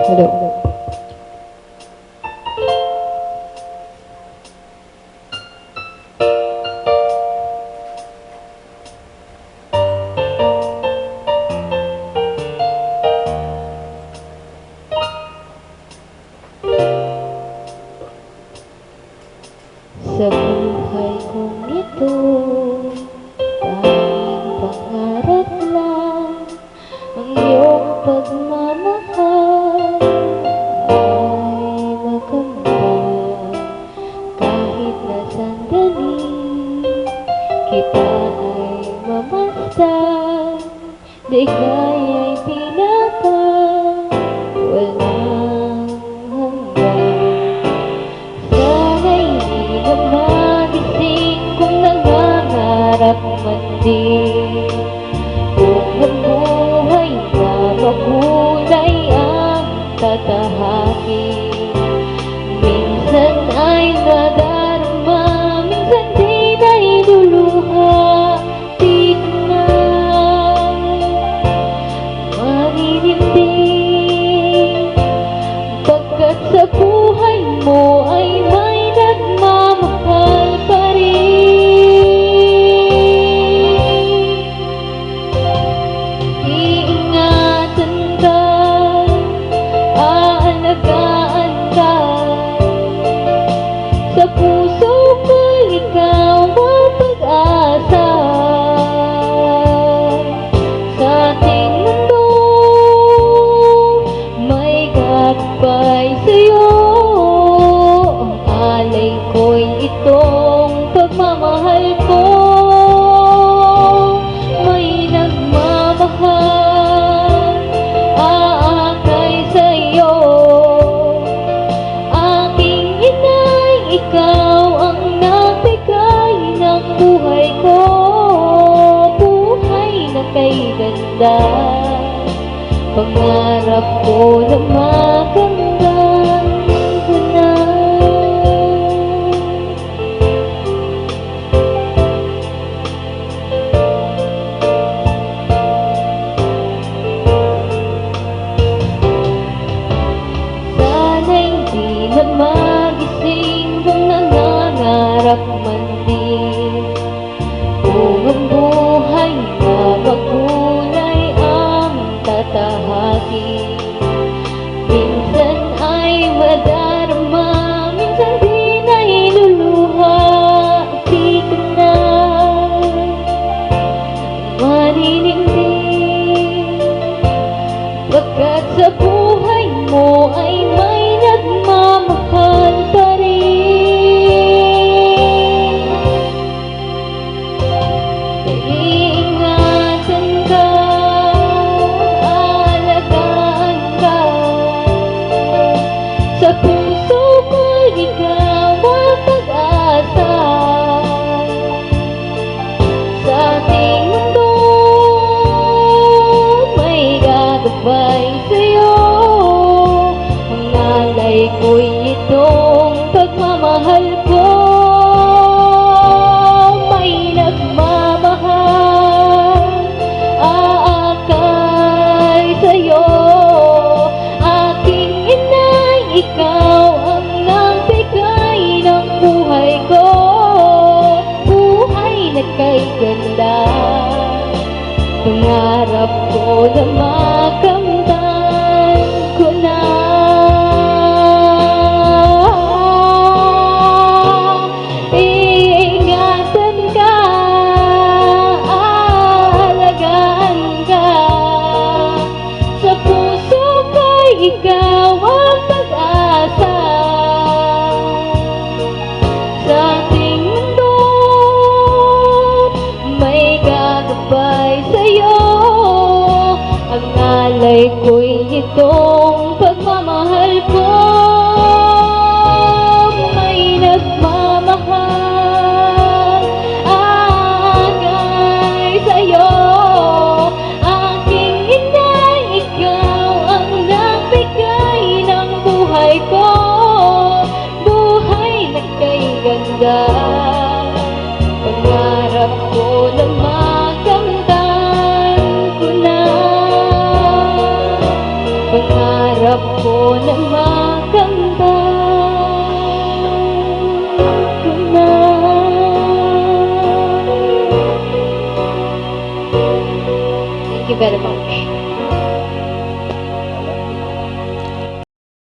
Hello. Sa buhay kong ito, tanging pangarap lang ang iyong pagmamahal ay makamtan. Kahit na sandali kita ay mamasdan, digay ay pinaka walang hanggan. Sana'y di na magising kung nangangarap man din, kung ang buhay na makulay ang tatahakin. Minsan ay nadarama, minsan din ay luluha, di ko na marinindig, pagkat sa buhay mo ay may nagmamahal pa rin. Iingatan ka, aalagaan ka, sa puso ko ikaw ang pag-asa. Sa ating mundo may gagabay sa'yo, ang alay ko'y itong pagmamahal ko. May nagmamahal, aakay sa'yo, aking inay, ikaw ang nagbigay ng buhay ko, buhay na kay ganda. Pangarap ko na makamtan ko na. Sana'y di na magising kung nangangarap man din, kung ang buhay na makulay ang tatahakin. Minsan ay madarama, minsan din ay luluha, di ko na marinindig, pagkat sa buhay mo ay may nagmamahal pa rin. Iingatan ka, aalagaan ka, sa puso ko ikaw ang pag-asa. Sa ating mundo may gagabay sa'yo, ang alay ko'y itong pagmamahal ko. May nagmamahal, aakay sa'yo, aking inay, ikaw ang nagbigay ng buhay ko, buhay na kay ganda. Pangarap ko na makamtan ko na. Iingatan ka, aalagaan ka, sa puso ko'y ikaw ang pag-asa. Sa ating mundo may gagabay sa'yo, ang alay ko'y itong pagmamahal ko. May nagmamahal, aakay sa'yo, aking inay, ikaw ang nagbigay ng buhay ko, buhay na kay ganda. Pangarap ko na makamtan ko na. Pangarap ko na makamtan ko na. Thank you very much.